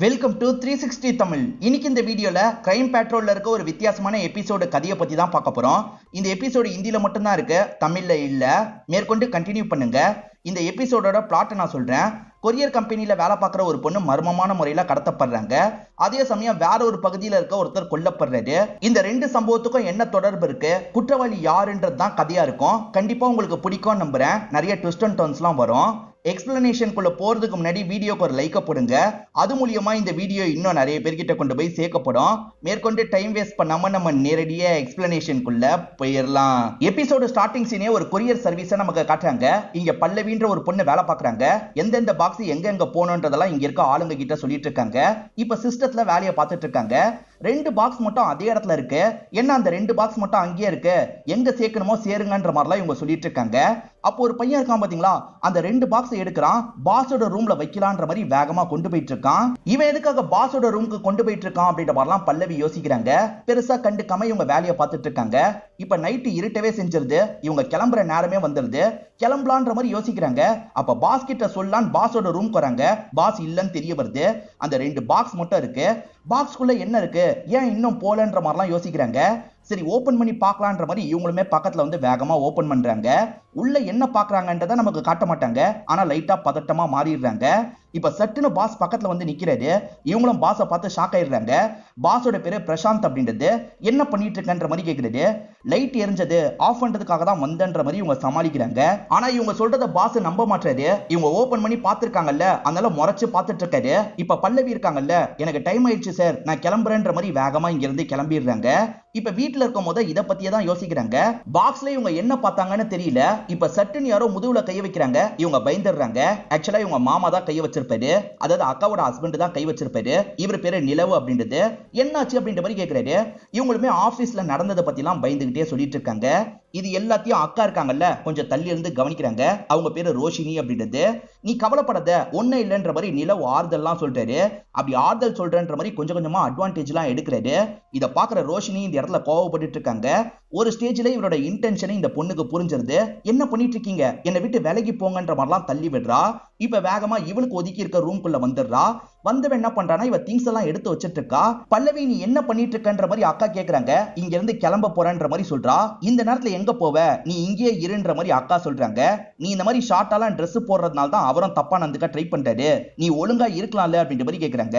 Welcome to 360 Tamil. இன்னைக்கு இந்த வீடியோல கிரைம் பேட்ரோல்ல இருக்க ஒரு வித்தியாசமான எபிசோடு கதையை பத்தி தான் பார்க்க போறோம். இந்த எபிசோடு ஹிந்தில மட்டும் தான் இருக்கு, தமிழ்ல இல்ல. மேற்கொண்டு கண்டினியூ பண்ணுங்க. இந்த எபிசோடோட பிளாட் நான் சொல்றேன். கொரியர் கம்பெனில வேலை பார்க்குற ஒரு பொண்ணு மர்மமான முறையில கடத்தப்படுறாங்க. அதே சமயம் வேற ஒரு பகுதியில் இருக்க ஒருத்தர் கொல்லப்படுறாரு. இந்த ரெண்டு சம்பவத்துக்கும் என்ன தொடர்பு இருக்கு, குற்றவாளி யாருன்றது தான் கதையா இருக்கும். கண்டிப்பா உங்களுக்கு பிடிக்கும் நம்புறேன். நிறைய ட்விஸ்ட் அண்ட் டர்ன்ஸ்லாம் வரும். எக்ஸ்பிளனேஷனுக்குள்ள போறதுக்கு முன்னாடி வீடியோக்கு ஒரு லைக்க போடுங்க. அது மூலியமா இந்த வீடியோ இன்னும் நிறைய பேர்கிட்ட கொண்டு போய் சேர்க்கப்படும். மேற்கொண்டு டைம் வேஸ்ட் பண்ணாம நம்ம நேரடியா எக்ஸ்பிளனேஷனுக்குள்ள போயிடலாம். எபிசோடு ஸ்டார்டிங் சீனே ஒரு கொரியர் சர்வீஸை நமக்கு காட்டுறாங்க. இங்க பல்லவின்ற ஒரு பொண்ணு வேலை பார்க்கறாங்க. எந்தெந்த பாக்ஸ் எங்க போகணுன்றதெல்லாம் இங்க இருக்க ஆளுங்க கிட்ட சொல்லிட்டு இருக்காங்க. இப்ப சிஸ்டத்துல வேலையை பார்த்துட்டு இருக்காங்க. 2 பாக்ஸ் மட்டும் அதே இடத்துல இருக்கு. என்ன அந்த 2 பாக்ஸ் மட்டும் அங்கேயே இருக்கு, எங்க சேர்க்கணுமோ சேருங்கன்ற மாதிரிலாம் இவங்க சொல்லிட்டு இருக்காங்க. அப்போ ஒரு பையன் இருக்கான் பாத்தீங்களா, அந்த 2 பாக்ஸ் எடுக்கிறான், பாஸோட ரூம்ல வைக்கலான்ற மாதிரி வேகமா கொண்டு போயிட்டு இருக்கான். இவன் எதுக்காக பாஸோட ரூமுக்கு கொண்டு போயிட்டு இருக்கான் அப்படின்ற மாதிரிலாம் பல்லவி யோசிக்கிறாங்க. பெருசா கண்டுக்காம இவங்க வேலையை பார்த்துட்டு இருக்காங்க. இப்ப நைட்டு இருட்டவே செஞ்சிருது. இவங்க கிளம்புற நேரமே வந்துருது. கிளம்பலான்ற மாதிரி யோசிக்கிறாங்க. அப்ப பாஸ் கிட்ட சொல்லலான்னு பாஸோட ரூம் வராங்க. பாஸ் இல்லன்னு தெரிய வருது. அந்த 2 பாக்ஸ் மட்டும் இருக்கு. பாக்ஸ்குள்ள என்ன இருக்கு, ஏன் இன்னும் போலன்ற மாதிரிலாம் யோசிக்கிறாங்க. சரி ஓபன் பண்ணி பார்க்கலான்ற மாதிரி இவங்களுமே பக்கத்துல வந்து வேகமா ஓபன் பண்றாங்க. உள்ள என்ன பாக்குறாங்கன்றத நமக்கு காட்ட மாட்டாங்க. ஆனா லைட்டா பதட்டமா மாறிடுறாங்க. இப்ப சட்டுன்னு பாஸ் பக்கத்துல வந்து நிக்கிறாரு. இவங்களும் பாஸை பார்த்து ஷாக் ஆயிடுறாங்க. பாஸோட பேரு பிரசாந்த் அப்படின்றது. என்ன பண்ணிட்டு இருக்கன்ற மாதிரி கேக்குறது. லைட் எரிஞ்சது ஆஃப் பண்றதுக்காக தான் வந்தன்ற மாதிரி இவங்க சமாளிக்கிறாங்க. ஆனா இவங்க சொல்றத பாஸ் நம்ப மாட்டாரு. இவங்க ஓபன் பண்ணி பார்த்திருக்காங்கல்ல, அதனால முறைச்சு பார்த்துட்டு இருக்காரு. இப்ப பல்லவி இருக்காங்கல்ல, எனக்கு டைம் ஆயிடுச்சு சார், நான் கிளம்புறேன்ற மாதிரி வேகமா இங்க இருந்து கிளம்பிடுறாங்க. இப்ப வீட்டுல இருக்கும் போது இதை பத்தியே தான் யோசிக்கிறாங்க. பாக்ஸ்ல இவங்க என்ன பார்த்தாங்கன்னு தெரியல. இப்ப சட்டுன்னு யாரோ முதுகுல கை வைக்கிறாங்க. இவங்க பயந்துடுறாங்க. ஆக்சுவலா இவங்க மாமா தான் கை வச்சிருப்பாரு, அதாவது அக்காவோட ஹஸ்பண்ட் தான் கை வச்சிருப்பாரு. இவர் பேரு நிலவு அப்படின்றது. என்னாச்சு அப்படின்ற மாதிரி கேட்கிறாரு. இவங்களுமே ஆபீஸ்ல நடந்ததை பத்தி எல்லாம் பயந்துகிட்டே சொல்லிட்டு இருக்காங்க. இது எல்லாத்தையும் அக்கா இருக்காங்கல்ல, கொஞ்சம் தள்ளி இருந்து கவனிக்கிறாங்க. அவங்க பேரு ரோஷினி அப்படின்றது. நீ கவலைப்படாத, ஒன்னும் இல்லைன்ற மாதிரி நிலவு ஆறுதல்லாம் சொல்றாரு. அப்படி ஆறுதல் சொல்றன்ற மாதிரி கொஞ்சம் கொஞ்சமா அட்வான்டேஜ் எல்லாம் எடுக்கிறாரு. இதை பாக்குற ரோஷினி இந்த இடத்துல கோவப்பட்டு இருக்காங்க. ஒரு ஸ்டேஜ்ல இவரோட இன்டென்ஷனை இந்த பொண்ணுக்கு புரிஞ்சிருது. என்ன பண்ணிட்டு இருக்கீங்க, என்னை விட்டு விலகி போங்கன்ற மாதிரிலாம் தள்ளி விடுறா. இப்ப வேகமா இவளுக்கு ஒதுக்கி இருக்க ரூம்குள்ள வந்துடுறா. வந்தவன் என்ன பண்றானா, இவ திங்ஸ் எல்லாம் எடுத்து வச்சிட்டு இருக்கா. பல்லவி நீ என்ன பண்ணிட்டு இருக்கன்ற மாதிரி அக்கா கேக்குறாங்க. இங்க இருந்து கிளம்ப போறன்ற மாதிரி சொல்றா. இந்த நேரத்துல எங்க போவ, நீ இங்கேயே இருன்ற மாதிரி அக்கா சொல்றாங்க. நீ இந்த மாதிரி ஷார்ட்டாலாம் ட்ரெஸ் போடுறதுனால தான் அவரும் தப்பா நடந்துக்க ட்ரை பண்றாரு, நீ ஒழுங்கா இருக்கலாம்ல அப்படின்ற மாதிரி கேக்குறாங்க.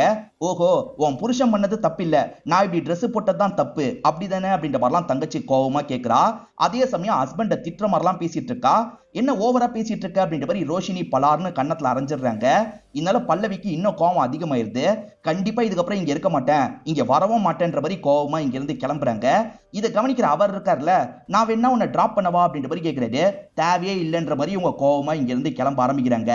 ஓஹோ, உன் புருஷன் பண்ணது தப்பு இல்ல, நான் இப்படி ட்ரெஸ் போட்டதுதான் தப்பு அப்படிதானே அப்படின்ற மாதிரிலாம் தங்கச்சி கோவமா கேக்குறா. அதே சமயம் ஹஸ்பண்ட திட்டுற மாதிரிலாம் பேசிட்டு இருக்கா. என்ன ஓவரா பேசிட்டு இருக்க அப்படின்ற மாதிரி ரோஷினி பலார்னு கண்ணத்துல அரைஞ்சிடுறாங்க. இதனால பல்லவிக்கு இன்னும் கோவம் அதிகமாயிருது. கண்டிப்பா இதுக்கப்புறம் இங்க இருக்க மாட்டேன், இங்க வரவும் மாட்டேன்ற மாதிரி கோவமா இங்க இருந்து கிளம்புறாங்க. இதை கவனிக்கிற அவர் இருக்கார்ல, நான் வேணா உன்னை டிராப் பண்ணவா அப்படின்ற மாதிரி கேட்கிறாரு. தேவையே இல்லைன்ற மாதிரி இவங்க கோவமா இங்க இருந்து கிளம்ப ஆரம்பிக்கிறாங்க.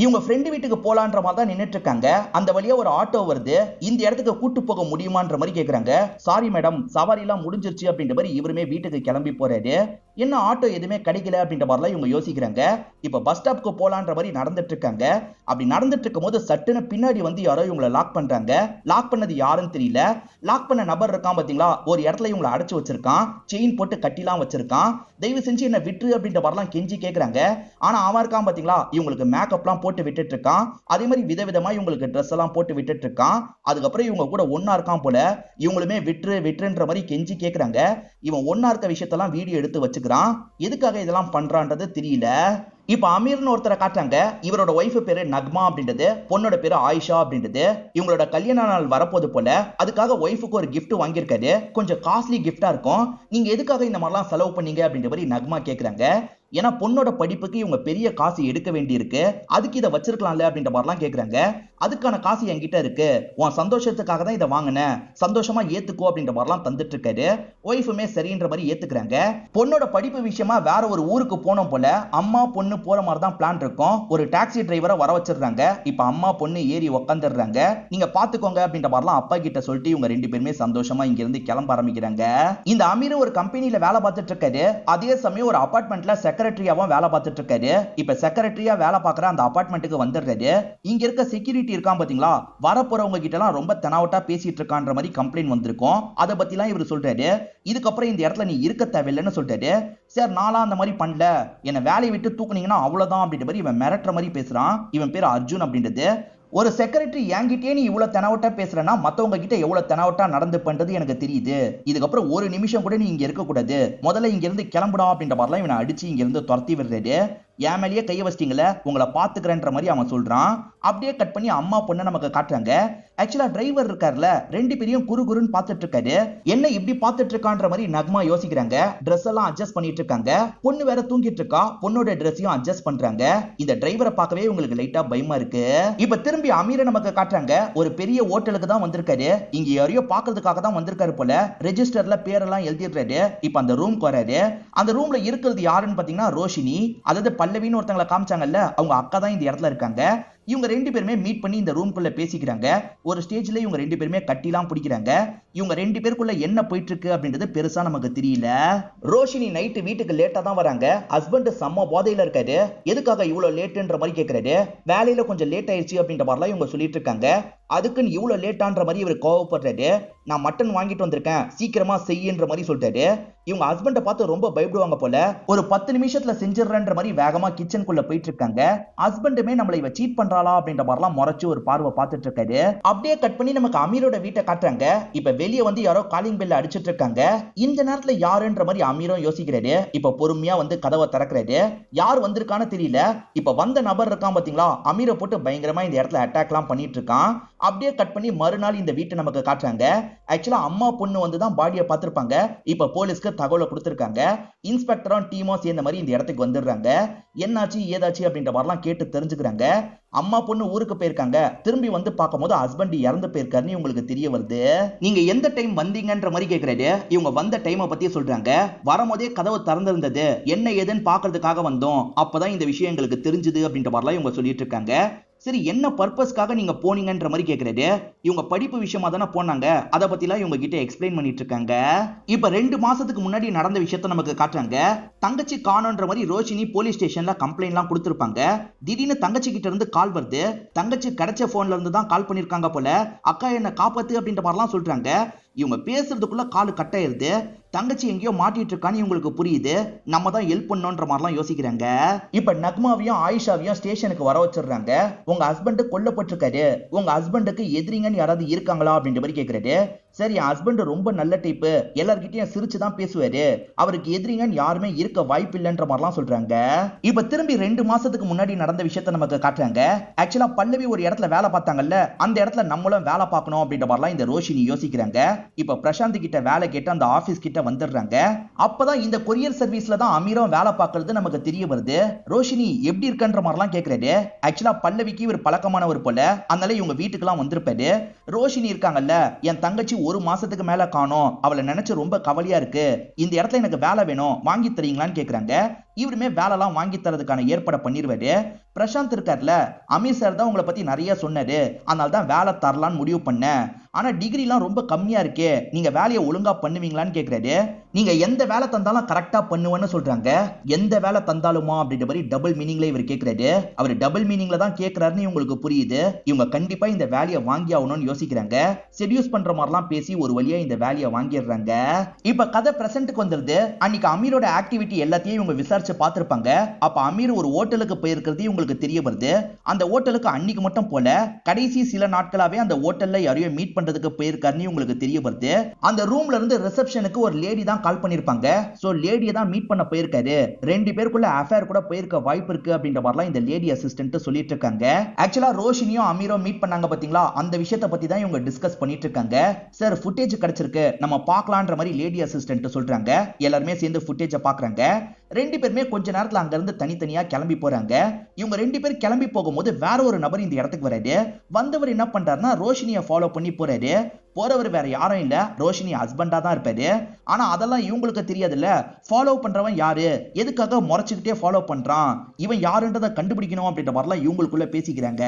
இவங்க ஃப்ரெண்டு வீட்டுக்கு போலான்ற மாதிரி தான் நின்னுட்டு இருக்காங்க. அந்த வழியா ஒரு ஆட்டோ வருது. இந்த இடத்துக்கு கூட்டு போக முடியுமான்ற மாதிரி கேக்குறாங்க. சாரி மேடம், சவாரி எல்லாம் முடிஞ்சிருச்சு அப்படின்ற மாதிரி இவருமே வீட்டுக்கு கிளம்பி போறாரு. என்ன ஆட்டோ எதுவுமே கிடைக்கல அப்படின்ற மாதிரிலாம் இவங்க யோசிக்கிறாங்க. இப்ப பஸ் ஸ்டாப்க்கு போலான்ற மாதிரி நடந்துட்டு இருக்காங்க. அப்படி நடந்துட்டு இருக்கும் போது சட்டுன்னு பின்னாடி வந்து யாரோ இவங்களை லாக் பண்றாங்க. லாக் பண்ணது யாருன்னு தெரியல. லாக் பண்ண நபர் இருக்கான் பாத்தீங்களா, ஒரு இடத்துல இவங்களை அடைச்சு வச்சிருக்கான். செயின் போட்டு கட்டிலாம் வச்சிருக்கான். தயவு செஞ்சு என்ன விட்டுரு அப்படின்ற மாதிரிலாம் கெஞ்சி கேக்குறாங்க. ஆனா அவன் இருக்கான் பாத்தீங்களா, இவங்களுக்கு மேக்கப்லாம் போட்டு விட்டுட்டு இருக்கான். அதே மாதிரி விதவிதமா இவங்களுக்கு ட்ரெஸ் எல்லாம் போட்டு விட்டுட்டு இருக்கான். அதுக்கப்புறம் இவங்க கூட ஒன்னா இருக்கான் போல. இவங்களுமே விட்டுரு விட்டுருன்ற மாதிரி கெஞ்சி கேக்குறாங்க. இவன் ஒன்னா இருக்க விஷயத்தெல்லாம் வீடியோ எடுத்து வச்சுக்கிறான். எதுக்காக இதெல்லாம் பண்றான்றது தெரியல. இப்ப அமீர்னு ஒருத்தரை காட்டுறாங்க. இவரோட ஒய்ஃப் பேரு நக்மா அப்படின்றது, பொண்ணோட பேரு ஆயிஷா அப்படின்றது. இவங்களோட கல்யாண நாள் வரப்போது போல. அதுக்காக ஒய்ஃபுக்கு ஒரு கிஃப்ட் வாங்கியிருக்காரு. கொஞ்சம் காஸ்ட்லி கிஃப்டா இருக்கும். நீங்க எதுக்காக இந்த மாதிரிலாம் செலவு பண்ணீங்க அப்படின்ற மாதிரி நக்மா கேக்குறாங்க. ஏன்னா பொண்ணோட படிப்புக்கு இவங்க பெரிய காசு எடுக்க வேண்டி இருக்கு, அதுக்கு இதை வச்சிருக்கலாம்ல அப்படின்ற மாதிரிலாம் கேக்குறாங்க. அதுக்கான காசு என்கிட்ட இருக்கு, உன் சந்தோஷத்துக்காக தான் இதை வாங்கினேன், சந்தோஷமா ஏத்துக்கோ அப்படின்ற மாதிரிலாம் தந்துட்டு இருக்காரு. ஒய்ஃபுமே சரின்ற மாதிரி ஏத்துக்கிறாங்க. பொண்ணோட படிப்பு விஷயமா வேற ஒரு ஊருக்கு போனோம் போல. அம்மா பொண்ணு போற மாதிரி தான் பிளான் இருக்கும். ஒரு டாக்ஸி டிரைவரை வர வச்சிடுறாங்க. இப்ப அம்மா பொண்ணு ஏறி உட்காந்துடுறாங்க. நீங்க பாத்துக்கோங்க அப்படின்ற மாதிரிலாம் அப்பா கிட்ட சொல்லிட்டு இவங்க 2 பேருமே சந்தோஷமா இங்க இருந்து கிளம்ப ஆரம்பிக்கிறாங்க. இந்த அமீர் ஒரு கம்பெனில வேலை பார்த்துட்டு இருக்காரு. அதே சமயம் ஒரு அபார்ட்மெண்ட்ல செக்ரட்டரியாவும் வேலை பார்த்துட்டு இருக்காரு. இப்ப செக்ரட்டரியா வேலை பார்க்குற அந்த அபார்ட்மெண்ட்டுக்கு வந்துடுறாரு. இங்க இருக்க செக்யூரிட்டி இருக்கான் பாத்தீங்களா, வரப்போறவங்க கிட்ட எல்லாம் ரொம்ப தெனாவட்டா பேசிட்டு இருக்கான்ற மாதிரி கம்ப்ளைண்ட் வந்திருக்கும். அதை பத்தி எல்லாம் இவர் சொல்றாரு. இதுக்கப்புறம் இந்த இடத்துல நீ இருக்க தேவையில்லைன்னு சொல்றாரு. சார் நான்லாம் அந்த மாதிரி பண்ணல, என்ன வேலையை விட்டு தூக்குனீங்கன்னா அவ்வளவுதான் அப்படின்ற மாதிரி இவன் மிரட்டுற மாதிரி பேசுறான். இவன் பேர் அர்ஜுன் அப்படின்றது. ஒரு செக்ரட்டரி என்கிட்டயே நீ இவ்வளவு தெனாவட்டா பேசுறனா மத்தவங்க கிட்ட எவ்வளவு தெனாவட்டா நடந்து பண்றது எனக்கு தெரியுது. இதுக்கப்புறம் ஒரு நிமிஷம் கூட நீ இங்க இருக்க கூடாது. முதல்ல இங்க இருந்து கிளம்புடா அப்படின்ற மாதிரிலாம் இவனை அடிச்சு இங்க இருந்து துரத்தி விடுறாரு. என் மேலேயே கைய வச்சிட்டீங்களே, உங்களை பாத்துக்கிறேன்ற மாதிரி அவன் சொல்றான். அப்படியே கட் பண்ணி அம்மா பொண்ணு நமக்கு காட்டுறாங்க. ஆக்சுவலா டிரைவர் இருக்காருல, ரெண்டு பேரையும் குறு குறுன்னு பாத்துட்டு இருக்காரு. என்ன இப்படி பாத்துட்டு இருக்கான்ற மாதிரி நக்மா யோசிக்கிறாங்க. ட்ரெஸ் எல்லாம் அட்ஜஸ்ட் பண்ணிட்டு இருக்காங்க. பொண்ணு வேற தூங்கிட்டு இருக்கா, பொண்ணோட ட்ரெஸ்ஸையும் அட்ஜஸ்ட் பண்றாங்க. இந்த டிரைவரை பார்க்கவே உங்களுக்கு லைட்டா பயமா இருக்கு. இப்ப திரும்பி அமீரை நமக்கு காட்டுறாங்க. ஒரு பெரிய ஹோட்டலுக்கு தான் வந்திருக்காரு. இங்க யாரையோ பாக்குறதுக்காக தான் வந்திருக்காரு போல. ரெஜிஸ்டர்ல பேரெல்லாம் எழுதிடுறாரு. இப்ப அந்த ரூம்க்கு வராரு. அந்த ரூம்ல இருக்கிறது யாருன்னு பாத்தீங்கன்னா ரோஷினி, அதாவது பல்லவின்னு ஒருத்தங்களை காமிச்சாங்கல்ல, அவங்க அக்கா தான் இந்த இடத்துல இருக்காங்க. இவங்க ரெண்டு பேருமே மீட் பண்ணி இந்த ரூம்குள்ள பேசிக்கிறாங்க. ஒரு ஸ்டேஜ்ல இவங்க ரெண்டு பேருமே கட்டிலாம் பிடிக்கிறாங்க. இவங்க ரெண்டு பேருக்குள்ள என்ன போயிட்டு இருக்கு அப்படின்றது பெருசா நமக்கு தெரியல. ரோஷினி நைட்டு வீட்டுக்கு லேட்டா தான் வராங்க. ஹஸ்பண்ட் செம்ம போதையில இருக்காரு. எதுக்காக இவ்வளவு லேட்டுன்ற மாதிரி கேட்கறாரு. வேலையில கொஞ்சம் லேட் ஆயிடுச்சு அப்படின்ற மாதிரிலாம் இவங்க சொல்லிட்டு இருக்காங்க. அதுக்குன்னு இவ்வளவு லேட்டான்ற மாதிரி இவர் கோவப்படுறாரு. நான் மட்டன் வாங்கிட்டு வந்திருக்கேன், சீக்கிரமா செய்யுன்ற மாதிரி சொல்லிட்டாரு. இவங்க ஹஸ்பண்ட பார்த்து ரொம்ப பயப்படுவாங்க போல. ஒரு 10 நிமிஷத்துல செஞ்சிடறன்ற மாதிரி வேகமா கிச்சனுக்குள்ள போயிட்டு இருக்காங்க. ஹஸ்பண்டுமே நம்மளை இவ சீட் பண்றாளா அப்படின்ற மாதிரிலாம் முறைச்சு ஒரு பார்வை பார்த்துட்டு இருக்காரு. அப்படியே கட் பண்ணி நமக்கு அமீரோட வீட்டை காட்டுறாங்க. இப்ப வெளியே வந்து யாரோ காலிங் பெல் அடிச்சிட்டு இருக்காங்க. இந்த நேரத்துல யாருன்ற மாதிரி அமீரும் யோசிக்கிறாரு. இப்ப பொறுமையா வந்து கதவை திறக்கிறாரு. யார் வந்திருக்கான்னு தெரியல. இப்ப வந்த நபர் இருக்கான் பாத்தீங்களா, அமீரை போட்டு பயங்கரமா இந்த இடத்துல அட்டாக் எல்லாம் பண்ணிட்டு இருக்கான். அப்படியே கட் பண்ணி மறுநாள் இந்த வீட்டை நமக்கு காட்டுறாங்க. ஆக்சுவலா அம்மா பொண்ணு வந்து தான் பாடியை பார்த்திருப்பாங்க. இப்ப போலீஸ்க்கு தகவலை கொடுத்திருக்காங்க. இன்ஸ்பெக்டரும் டீமும் சேர்ந்த மாதிரி இந்த இடத்துக்கு வந்துடுறாங்க. என்னாச்சு ஏதாச்சு அப்படின்ற மாதிரிலாம் கேட்டு தெரிஞ்சுக்கிறாங்க. அம்மா பொண்ணு ஊருக்கு போயிருக்காங்க. திரும்பி வந்து பார்க்கும்போது ஹஸ்பண்ட் இறந்து போயிருக்காருன்னு உங்களுக்கு தெரிய வருது. நீங்க எந்த டைம் வந்தீங்கன்ற மாதிரி கேட்கறாரு. இவங்க வந்த டைமை பத்தி சொல்றாங்க. வரும்போதே கதவு திறந்திருந்தது, என்ன ஏதுன்னு பாக்குறதுக்காக வந்தோம், அப்பதான் இந்த விஷயம் எங்களுக்கு தெரிஞ்சது அப்படின்ற மாதிரிலாம் இவங்க சொல்லிட்டு இருக்காங்க. சரி, என்ன பர்பஸ்க்காக நீங்க போனீங்கன்ற மாதிரி கேட்கறாரு. இவங்க படிப்பு விஷயமா தானே போனாங்க, அதை பத்திலாம் இவங்க கிட்ட எக்ஸ்பிளைன் பண்ணிட்டு இருக்காங்க. இப்ப 2 மாசத்துக்கு முன்னாடி நடந்த விஷயத்த நமக்கு காட்டுறாங்க. தங்கச்சி காணோன்ற மாதிரி ரோஷினி போலீஸ் ஸ்டேஷன்ல கம்ப்ளைண்ட் எல்லாம் கொடுத்திருப்பாங்க. திடீர்னு தங்கச்சி கிட்ட இருந்து கால் வருது. தங்கச்சி கிடைச்ச போன்ல இருந்து தான் கால் பண்ணிருக்காங்க போல. அக்கா என்ன காப்பாத்து அப்படின்ற மாதிரிலாம் சொல்றாங்க. இவங்க பேசுறதுக்குள்ள கால் கட் ஆயிருது. தங்கச்சி எங்கேயோ மாட்டிட்டு இருக்கான்னு இவங்களுக்கு புரியுது. நம்ம தான் ஹெல்ப் பண்ணோன்ற மாதிரிலாம் யோசிக்கிறாங்க. இப்ப நக்மாவையும் ஆயிஷாவையும் ஸ்டேஷனுக்கு வர வச்சிடுறாங்க. உங்க ஹஸ்பண்ட் கொல்லப்பட்டிருக்காரு, உங்க ஹஸ்பண்டுக்கு எதிரிங்கன்னு யாராவது இருக்காங்களா அப்படின்ற மாதிரி கேட்கறாரு. சரி, என் ஹஸ்பண்ட் ரொம்ப நல்ல டைப்பு, எல்லார்கிட்டயும் சிரிச்சுதான் பேசுவாரு, அவருக்கு எதிரிங்கன்னு யாருமே இருக்க வாய்ப்பு இல்லைன்ற மாதிரிலாம் சொல்றாங்க. இப்ப திரும்பி 2 மாசத்துக்கு முன்னாடி நடந்த விஷயத்த நமக்கு காட்டுறாங்க. ஆக்சுவலா பல்லவி ஒரு இடத்துல வேலை பார்த்தாங்கல்ல, அந்த இடத்துல நம்மளும் வேலை பார்க்கணும் அப்படின்ற மாதிரிலாம் இந்த ரோஷினி யோசிக்கிறாங்க. இப்ப பிரசாந்த் கிட்ட வேலை கேட்டு அந்த ஆபீஸ் கிட்ட வந்துடுறாங்க. அப்பதான் இந்த கொரியர் சர்வீஸ்ல தான் அமீரும் வேலை பார்க்கறது நமக்கு தெரிய வருது. ரோஷினி எப்படி இருக்கன்ற மாதிரிலாம் கேட்கறாரு. ஆக்சுவலா பல்லவிக்கு இவர் பழக்கமானவர் போல, அதனால இவங்க வீட்டுக்கெல்லாம் வந்திருப்பாரு. ரோஷினி இருக்காங்கல்ல, என் தங்கச்சி 1 மாசத்துக்கு மேல காணோம், அவளை நினைச்சு ரொம்ப கவலையா இருக்கு, இந்த இடத்துல எனக்கு வேலை வேணும், வாங்கி தரீங்களான்னு கேக்குறாங்க. இவருமே வேலைலாம் வாங்கி தரதுக்கான ஏற்பாடு பண்ணிடுவாரு. பிரசாந்த் இருக்கார்ல, அமீர் சார் தான் உங்களை பத்தி நிறைய சொன்னாரு, அதனால தான் வேலை தரலான்னு முடிவு பண்ணேன், ஆனா டிகிரிலாம் ரொம்ப கம்மியா இருக்கே, நீங்க வேலையை ஒழுங்கா பண்ணுவீங்களான்னு கேக்குறாரு. நீங்க எந்த வேலை தந்தாலும் கரெக்டா பண்ணுவேன்னு சொல்றாங்க. எந்த வேலை தந்தாலுமா அப்படின்ற மாதிரி டபுள் மீனிங்ல இவர் கேக்குறாரு. அவர் டபுள் மீனிங்ல தான் கேக்குறாருன்னு இவங்களுக்கு புரியுது. இவங்க கண்டிப்பா இந்த வேலையை வாங்கி ஆகணும்னு யோசிக்கிறாங்க. செடியூஸ் பண்ற மாதிரிலாம் பேசி ஒரு வழியா இந்த வேலையை வாங்கிடுறாங்க. இப்ப கதை பிரசன்ட்க்கு வந்துருது. அன்னைக்கு அமீரோட ஆக்டிவிட்டி எல்லாத்தையும் இவங்க விசாரிச்சு பார்த்திருப்பாங்க. அப்ப அமீர் ஒரு ஹோட்டலுக்கு போயிருக்கிறது இவங்களுக்கு தெரிய வருது. அந்த ஹோட்டலுக்கு அன்னைக்கு மட்டும் போல, கடைசி சில நாட்களாவே அந்த ஹோட்டல்ல யாரையும் மீட் பண்றதுக்கு போயிருக்காருன்னு இவங்களுக்கு தெரிய வருது. அந்த ரூம்ல இருந்து ரிசப்ஷனுக்கு ஒரு லேடி தான் கால் பண்ணிருப்பாங்க. சோ லேடியை தான் மீட் பண்ண போயிருக்காரு. 2 பேருக்குள்ள அஃபேர் கூட போயிருக்க வாய்ப்பு இருக்கு அப்படின்ற மாதிரிலாம் இந்த லேடி அசிஸ்டன்ட் சொல்லிட்டு இருக்காங்க. ஆக்சுவலா ரோஷினியும் அமீரும் மீட் பண்ணாங்க பாத்தீங்களா, அந்த விஷயத்தை பத்தி தான் இவங்க டிஸ்கஸ் பண்ணிட்டு இருக்காங்க. சார், ஃபுட்டேஜ் கிடைச்சிருக்கு, நம்ம பார்க்கலான்ற மாதிரி லேடி அசிஸ்டன்ட் சொல்றாங்க. எல்லாருமே சேர்ந்து ஃபுட்டேஜ பாக்குறாங்க. 2 பேருமே கொஞ்ச நேரத்துல அங்க இருந்து தனித்தனியா கிளம்பி போறாங்க. இவங்க 2 பேர் கிளம்பி போகும்போது வேற ஒரு நபர் இந்த இடத்துக்கு வராரு. வந்தவர் என்ன பண்றாருன்னா ரோஷினியை ஃபாலோ பண்ணி போறாரு. போறவர் வேற யாரும் இல்ல, ரோஷினி ஹஸ்பண்டா தான் இருப்பாரு. ஆனா அதெல்லாம் இவங்களுக்கு தெரியாதுல்ல. ஃபாலோ பண்றவன் யாரு, எதுக்காக முறைச்சுக்கிட்டே ஃபாலோ பண்றான், இவன் யாருன்றதை கண்டுபிடிக்கணும் அப்படின்ற மாதிரிலாம் இவங்களுக்குள்ள பேசிக்கிறாங்க.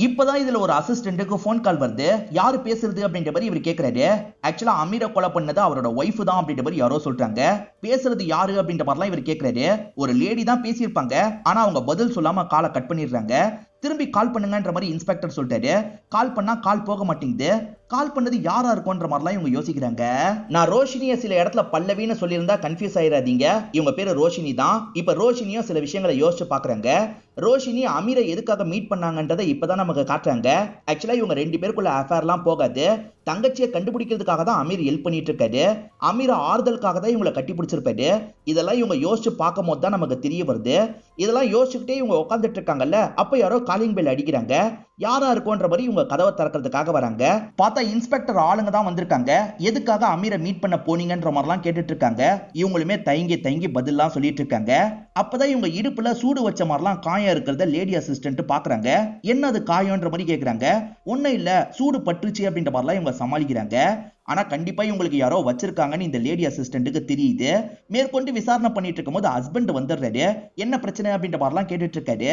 இப்பதான் இதுல ஒரு அசிஸ்டன்ட்டுக்கு போன் கால் வருது. யாரு பேசுறது அப்படின்ற மாதிரி இவர் கேட்கிறாரு. ஆக்சுவலா அமீரை கொலை பண்ணது அவரோட ஒய்ஃப் தான் அப்படின்ற மாதிரி யாரோ சொல்றாங்க. பேசுறது யாரு அப்படின்ற மாதிரிலாம் இவர் கேட்கிறாரு. ஒரு லேடி தான் பேசியிருப்பாங்க, ஆனா அவங்க பதில் சொல்லாம காலை கட் பண்ணிடுறாங்க. திரும்பி கால் பண்ணுங்கன்ற மாதிரி இன்ஸ்பெக்டர் சொல்லிட்டாரு. கால் பண்ணா கால் போக மாட்டேங்குது. கால் பண்ணது யாரா இருக்கும்ன்ற மாதிரிலாம் இவங்க யோசிக்கிறாங்க. நான் ரோஷினியை சில இடத்துல பல்லவின்னு சொல்லியிருந்தா கன்ஃபியூஸ் ஆயிடாதீங்க, இவங்க பேரு ரோஷினி தான். இப்ப ரோஷினியும் சில விஷயங்களை யோசிச்சு பாக்குறாங்க. ரோஷினி அமீரை எதுக்காக மீட் பண்ணாங்கன்றதை இப்பதான் நமக்கு காட்டுறாங்க. ஆக்சுவலா இவங்க ரெண்டு பேருக்குள்ள அஃபேர்லாம் போகாது, தங்கச்சியை கண்டுபிடிக்கிறதுக்காக தான் அமீர் ஹெல்ப் பண்ணிட்டு இருக்காரு. அமீரை ஆறுதலுக்காக தான் இவங்களை கட்டி பிடிச்சிருப்பாரு. இதெல்லாம் இவங்க யோசிச்சு பார்க்கும் போது தான் நமக்கு தெரிய வருது. இதெல்லாம் யோசிச்சுக்கிட்டே இவங்க உட்காந்துட்டு இருக்காங்கல்ல, அப்ப யாரோ காலிங் பெல் அடிக்கிறாங்க. யாரா இருக்கும்ன்ற மாதிரி இவங்க கதவை திறக்கிறதுக்காக வராங்க. பார்த்தா இன்ஸ்பெக்டர் ஆளுங்க தான் வந்திருக்காங்க. எதுக்காக அமீரை மீட் பண்ண போனீங்கன்ற மாதிரிலாம் கேட்டுட்டு இருக்காங்க. இவங்களுமே தயங்கி தயங்கி பதிலாம் சொல்லிட்டு இருக்காங்க. அப்பதான் இவங்க இடுப்புல சூடு வச்ச மாதிரிலாம் காயம் இருக்கிறத லேடி அசிஸ்டன்ட் பாக்குறாங்க. என்ன அது காயம்ன்ற மாதிரி கேக்குறாங்க. ஒன்னும் இல்ல, சூடு பட்டுச்சு அப்படின்ற மாதிரிலாம் இவங்க சமாளிக்கிறாங்க. ஆனா கண்டிப்பா இவங்களுக்கு யாரோ வச்சிருக்காங்கன்னு இந்த லேடி அசிஸ்டன்ட்டுக்கு தெரியுது. மேற்கொண்டு விசாரணை பண்ணிட்டு இருக்கும் போது ஹஸ்பண்ட் வந்துடுறாரு. என்ன பிரச்சனை அப்படின்ற மாதிரிலாம் கேட்டுட்டு இருக்காரு.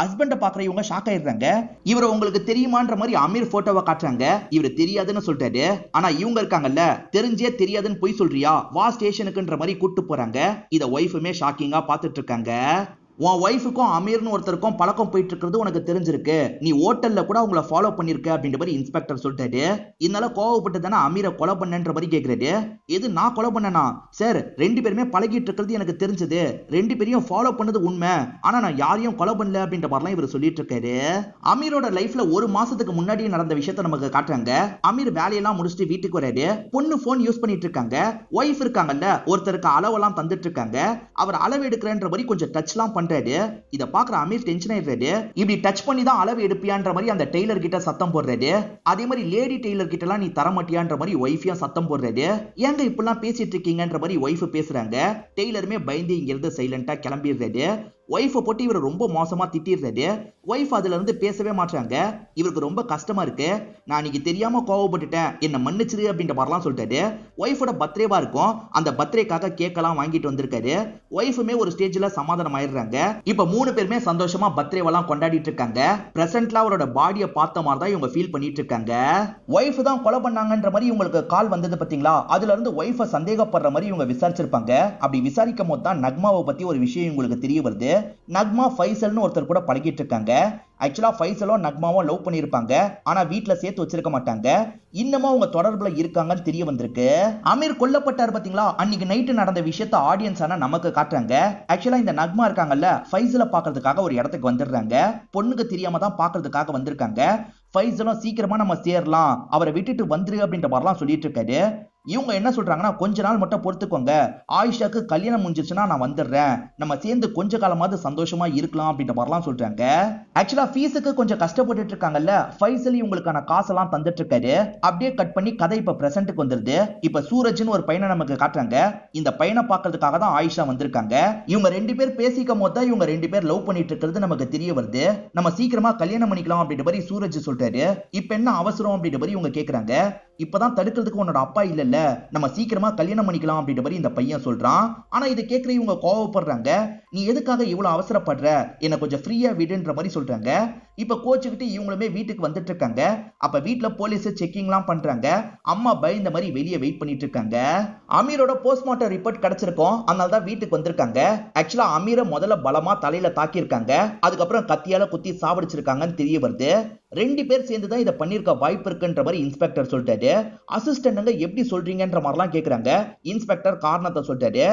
ஹஸ்பண்ட பாக்குற இவங்க ஷாக் ஆயிடுறாங்க. இவரை உங்களுக்கு தெரியுமான்ற மாதிரி அமீர் போட்டோவை காட்டுறாங்க. இவரு தெரியாதுன்னு சொல்லிட்டாரு. ஆனா இவங்க இருக்காங்கல்ல, தெரிஞ்சே தெரியாதுன்னு போய் சொல்றியா, வா ஸ்டேஷனுக்குன்ற மாதிரி கூட்டு போறாங்க. இத ஒய்ஃபுமே ஷாக்கிங்கா பாத்துட்டு இருக்காங்க. உன் ஒய்ஃபுக்கும் அமீர்னு ஒருத்தருக்கும் பழக்கம் போயிட்டு இருக்கிறது உனக்கு தெரிஞ்சிருக்கு, நீ ஹோட்டல்ல கூட அவங்கள ஃபாலோ பண்ணிருக்க அப்படின்ற மாதிரி இன்ஸ்பெக்டர் சொல்லிட்டாரு. இதனால கோவப்பட்டு தானே அமீரை கொலை பண்ணன்ற மாதிரி கேட்கிறாரு. எது நான் கொலை பண்ணனா சார், ரெண்டு பேருமே பழகிட்டு இருக்கிறது எனக்கு தெரிஞ்சது, ரெண்டு பேரையும் ஃபாலோ பண்ணது உண்மை, ஆனா நான் யாரையும் கொலை பண்ணல அப்படின்ற மாதிரிலாம் இவர் சொல்லிட்டு இருக்காரு. அமீரோட லைஃப்ல ஒரு மாசத்துக்கு முன்னாடி நடந்த விஷயத்த நமக்கு காட்டுறாங்க. அமீர் வேலையெல்லாம் முடிச்சுட்டு வீட்டுக்கு வராரு. பொண்ணு போன் யூஸ் பண்ணிட்டு இருக்காங்க. ஒய்ஃப் இருக்காங்கல்ல, ஒருத்தருக்கு அளவெல்லாம் தந்துட்டு இருக்காங்க. அவர் அளவு எடுக்கிறன்ற மாதிரி கொஞ்சம் டச்லாம் பண்றாரு. இத பாக்குற அமீர் டென்ஷன் ஆயிடுறாரு. இப்படி டச் பண்ணி தான் அளவு எடுப்பியான்ற மாதிரி அந்த டெய்லர் கிட்ட சத்தம் போடுறாரு. அதே மாதிரி லேடி டெய்லர் கிட்ட எல்லாம் நீ தர மாட்டியான்ற மாதிரி ஒய்ஃபியா சத்தம் போடுறாரு. ஏங்க இப்பெல்லாம் பேசிட்டு இருக்கீங்கன்ற மாதிரி ஒய்ஃப் பேசுறாங்க. டெய்லருமே பயந்து இங்க இருந்து சைலண்டா கிளம்பிடுறாரு. ஒய்ஃபை போட்டு இவர் ரொம்ப மோசமா திட்டிடுறாரு. ஒய்ஃப் அதுல இருந்து பேசவே மாட்டாங்க. இவருக்கு ரொம்ப கஷ்டமா இருக்கு. நான் இன்னைக்கு தெரியாம கோவப்பட்டுட்டேன், என்ன மன்னிச்சிரு அப்படின்ற மாதிரிலாம் சொல்லிட்டாரு. ஒய்ஃபோட பர்த்டேவா இருக்கும். அந்த பர்த்டேக்காக கேக்கெல்லாம் வாங்கிட்டு வந்திருக்காரு. ஒய்ஃபுமே ஒரு ஸ்டேஜ்ல சமாதானம் ஆயிடுறாங்க. இப்ப மூணு பேருமே சந்தோஷமா பர்த்டேவெல்லாம் கொண்டாடிட்டு இருக்காங்க. பிரசன்ட்ல அவரோட பாடியை பார்த்த மாதிரி தான் இவங்க ஃபீல் பண்ணிட்டு இருக்காங்க. ஒய்ஃப் தான் கொலை பண்ணாங்கன்ற மாதிரி இவங்களுக்கு கால் வந்தது பாத்தீங்களா, அதுல இருந்து ஒய்ஃபை சந்தேகப்படுற மாதிரி இவங்க விசாரிச்சிருப்பாங்க. அப்படி விசாரிக்கும் போது தான் நக்மாவை பத்தி ஒரு விஷயம் இவங்களுக்கு தெரிய வருது. நக்மா ஃபைசல்னு ஒருத்தர் கூட பழகிட்டு இருக்காங்க. ஆக்சுவலா ஃபைசலும் நக்மாவும் லவ் பண்ணிருப்பாங்க. ஆனா வீட்ல சேர்த்து வச்சிருக்க மாட்டாங்க. இன்னமும் அவங்க தொடர்புல இருக்காங்கன்னு தெரிய வந்திருக்கு. அமீர் கொல்லப்பட்டார் பாத்தீங்களா, அன்னைக்கு நைட்டு நடந்த விஷயத்த ஆடியன்ஸ் ஆனா நமக்கு காட்டுறாங்க. ஆக்சுவலா இந்த நக்மா இருக்காங்கல்ல, ஃபைசலை பாக்குறதுக்காக ஒரு இடத்துக்கு வந்துடுறாங்க. பொண்ணுக்கு தெரியாம தான் பாக்குறதுக்காக வந்திருக்காங்க. ஃபைசலும் சீக்கிரமா நம்ம சேரலாம், அவரை விட்டுட்டு வந்துரு அப்படின்ற மாதிரிலாம் சொல்லிட்டு இருக்காரு. இவங்க என்ன சொல்றாங்கன்னா, கொஞ்ச நாள் மட்டும் பொறுத்துக்கோங்க, ஆயிஷாக்கு கல்யாணம் முடிஞ்சிச்சுன்னா நான் வந்துடுறேன், நம்ம சேர்ந்து கொஞ்ச காலமாவது சந்தோஷமா இருக்கலாம் அப்படின்ற மாதிரிலாம் சொல்றாங்க. ஆக்சுவலா ஃபீஸுக்கு கொஞ்சம் கஷ்டப்பட்டுட்டு இருக்காங்கல்ல, ஃபைசல் இவங்களுக்கான காசெல்லாம் தந்துட்டு இருக்காரு. அப்படியே கட் பண்ணி கதை இப்ப பிரசன்ட்டுக்கு வந்துருது. இப்ப சூரஜ்னு ஒரு பையனை நமக்கு காட்டுறாங்க. இந்த பையனை பார்க்கறதுக்காக தான் ஆயிஷா வந்திருக்காங்க. இவங்க ரெண்டு பேர் பேசிக்கும் போது தான் இவங்க ரெண்டு பேர் லவ் பண்ணிட்டு இருக்கிறது நமக்கு தெரிய வருது. நம்ம சீக்கிரமா கல்யாணம் பண்ணிக்கலாம் அப்படின்ற மாதிரி சூரஜ் சொல்றாரு. இப்ப என்ன அவசரம் அப்படின்ற மாதிரி இவங்க கேக்குறாங்க. இப்பதான் தடுக்கிறதுக்கு உன்னோட அப்பா இல்ல, நம்ம சீக்கிரமா கல்யாணம் பண்ணிக்கலாம் அப்படின்ற மாதிரி இந்த பையன் சொல்றான். ஆனா இதை கேட்கிற இவங்க கோவப்படுறாங்க. நீ எதுக்காக இவ்வளவு அவசரப்படுற, என்ன கொஞ்சம் ஃப்ரீயா விடுன்ற மாதிரி சொல்றாங்க. இப்ப கோச்சுக்கிட்டு இவங்களுமே வீட்டுக்கு வந்துட்டு இருக்காங்க. அப்ப வீட்டுல போலீஸ் செக்கிங்லாம் பண்றாங்க. அம்மா பயந்த மாதிரி வெளியே வெயிட் பண்ணிட்டு இருக்காங்க. அமீரோட போஸ்ட்மார்ட்டம் ரிப்போர்ட் கிடைச்சிருக்கும், அதனால தான் வீட்டுக்கு வந்திருக்காங்க. ஆக்சுவலா அமீரை முதல்ல பலமா தலையில தாக்கியிருக்காங்க. அதுக்கப்புறம் கத்தியால குத்தி சாவடிச்சிருக்காங்கன்னு தெரிய வருது. ரெண்டு பேர் சேர்ந்து தான் இதை பண்ணிருக்க வாய்ப்பு இருக்குன்ற மாதிரி இன்ஸ்பெக்டர் சொல்லிட்டாரு. அசிஸ்டன்ட்ங்க எப்படி சொல்றீங்கன்ற மாதிரிலாம் கேக்குறாங்க. இன்ஸ்பெக்டர் காரணத்தை சொல்லிட்டாரு.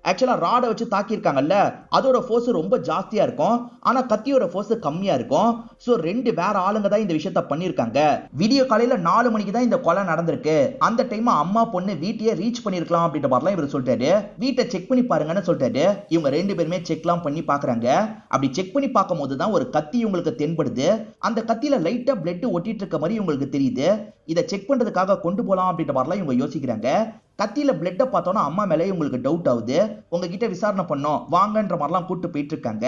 ஆக்சுவலா ராட வச்சு தாக்கியிருக்காங்கல்ல, அதோட ஃபோர்ஸ் ரொம்ப ஜாஸ்தியா இருக்கும், ஆனா கத்தியோட ஃபோர்ஸ் கம்மியா இருக்கும். சோ ரெண்டு வேற ஆளுங்க தான் இந்த விஷயத்த பண்ணிருக்காங்க. வீடியோ காலையில 4 மணிக்கு தான் இந்த கொலை நடந்திருக்கு. அந்த டைம் அம்மா பொண்ணு வீட்டையே ரீச் பண்ணிருக்கலாம் அப்படின்ற மாதிரிலாம் இவர் சொல்லிட்டாரு. வீட்டை செக் பண்ணி பாருங்கன்னு சொல்லிட்டாரு. இவங்க ரெண்டு பேருமே செக்லாம் பண்ணி பாக்குறாங்க. அப்படி செக் பண்ணி பார்க்கும் போது தான் ஒரு கத்தி இவங்களுக்கு தென்படுது. அந்த கத்தியில லைட்டா பிளட் ஒட்டிட்டு இருக்க மாதிரி இவங்களுக்கு தெரியுது. இதை செக் பண்றதுக்காக கொண்டு போலாம் அப்படின்ற மாதிரிலாம் இவங்க யோசிக்கிறாங்க. கத்தியில பிளட்ட பார்த்தோன்னா அம்மா மேலே உங்களுக்கு டவுட் ஆகுது. உங்ககிட்ட விசாரணை பண்ணோம் வாங்கன்ற மாதிரிலாம் கூட்டு போயிட்டு இருக்காங்க.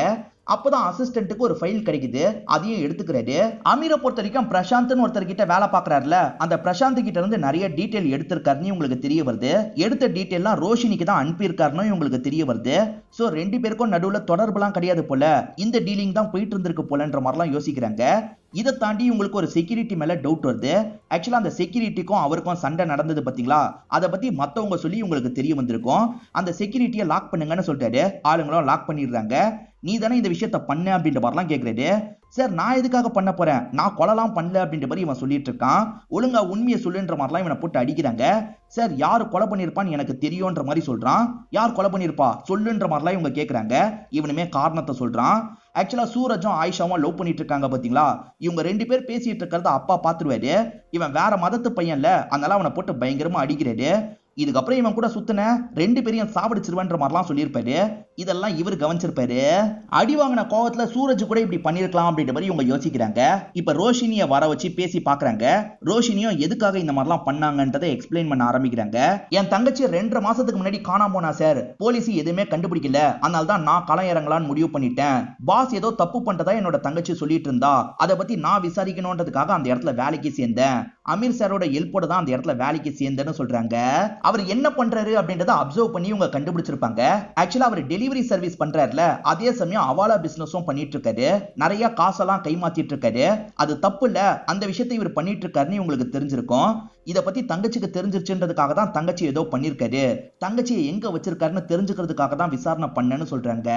அப்பதான் அசிஸ்டன்ட்டுக்கு ஒரு ஃபைல் கிடைக்குது. அதையும் எடுத்துக்கிறாரு. அமீரை பொறுத்த வரைக்கும் பிரசாந்த்னு ஒருத்தர் கிட்ட வேலை பாக்குறாருல, அந்த பிரசாந்த் கிட்ட இருந்து நிறைய டீடைல் எடுத்திருக்காருன்னு உங்களுக்கு தெரிய வருது. எடுத்த டீடைல்லாம் ரோஷினிக்கு தான் அனுப்பியிருக்காருன்னு உங்களுக்கு தெரிய வருது. சோ ரெண்டு பேருக்கும் நடுவுல தொடர்புலாம் கிடையாது போல, இந்த டீலிங் தான் போயிட்டு இருந்திருக்கு போலன்ற மாதிரிலாம் யோசிக்கிறாங்க. இதை தாண்டி உங்களுக்கு ஒரு செக்யூரிட்டி மேல டவுட் வருது. ஆக்சுவலா அந்த செக்யூரிட்டிக்கும் அவருக்கும் சண்டை நடந்தது பாத்தீங்களா, அதை பத்தி மத்தவங்க சொல்லி உங்களுக்கு தெரிய வந்திருக்கும். அந்த செக்யூரிட்டியை லாக் பண்ணுங்கன்னு சொல்லிட்டாரு. ஆளுங்களும் லாக் பண்ணிடுறாங்க. நீ தானே இந்த விஷயத்த பண்ண அப்படின்ற மாதிரிலாம் கேட்கிறாரு. சார் நான் எதுக்காக பண்ண போறேன், நான் கொலைலாம் பண்ணல அப்படின்ற மாதிரி இவன் சொல்லிட்டு இருக்கான். ஒழுங்கா உண்மையை சொல்லுன்ற மாதிரிலாம் இவனை போட்டு அடிக்கிறாங்க. சார் யார் கொலை பண்ணிருப்பான்னு எனக்கு தெரியும்ன்ற மாதிரி சொல்றான். யார் கொலை பண்ணிருப்பா சொல்லுன்ற மாதிரிலாம் இவங்க கேட்கறாங்க. இவனுமே காரணத்தை சொல்றான். ஆக்சுவலா சூரஜும் ஆயிஷாவும் லவ் பண்ணிட்டு இருக்காங்க பாத்தீங்களா, இவங்க 2 பேர் பேசிட்டு இருக்கிறத அப்பா பாத்துருவாரு. இவன் வேற மதத்து பையன்ல, அதனால அவனை போட்டு பயங்கரமா அடிக்கிறாரு. இதுக்கப்புறம் இவன் கூட சுத்தின 2 பேரையும் சாவடிச்சிருவன்ற மாதிரிலாம் சொல்லியிருப்பாரு. இதெல்லாம் இவர் கவனிச்சிருப்பாரு. அடி வாங்கின கோவத்துல சூரஜ் கூட இப்படி பண்ணிருக்கலாம் அப்படின்ற மாதிரி இவங்க யோசிக்கிறாங்க. இப்ப ரோஷினிய வர வச்சு பேசி பாக்குறாங்க. ரோஷினியும் எதுக்காக இந்த மாதிரிலாம் பண்ணாங்கன்றதை எக்ஸ்பிளைன் பண்ண ஆரம்பிக்கிறாங்க. என் தங்கச்சி 2.5 மாசத்துக்கு முன்னாடி காணாம போனா சார், போலீஸ் எதுவுமே கண்டுபிடிக்கல, அதனால தான் நான் களம் இறங்கலான்னு முடிவு பண்ணிட்டேன். பாஸ் ஏதோ தப்பு பண்றதா என்னோட தங்கச்சி சொல்லிட்டு இருந்தா, அதை பத்தி நான் விசாரிக்கணும்ன்றதுக்காக அந்த இடத்துல வேலைக்கு சேர்ந்தேன். அமீர் சாரோட ஹெல்ப்போட தான் அந்த இடத்துல வேலைக்கு சேர்ந்தேன்னு சொல்றாங்க. அவர் என்ன பண்றாரு அப்படின்றத அப்சர்வ் பண்ணி இவங்க கண்டுபிடிச்சிருப்பாங்க. ஆக்சுவலா அவர் டெலிவரி சர்வீஸ் பண்றாருல, அதே சமயம் அவாலா பிசினஸும் பண்ணிட்டு இருக்காரு. நிறைய காசெல்லாம் கைமாத்திட்டு இருக்காரு. அது தப்பு இல்ல, அந்த விஷயத்தை இவர் பண்ணிட்டு இருக்காருன்னு இவங்களுக்கு தெரிஞ்சிருக்கும். இத பத்தி தங்கச்சிக்கு தெரிஞ்சிருச்சுன்றதுக்காக தான் தங்கச்சி ஏதோ பண்ணிருக்காரு. தங்கச்சியை எங்க வச்சிருக்காருன்னு தெரிஞ்சுக்கிறதுக்காக தான் விசாரணை பண்ணேன்னு சொல்றாங்க.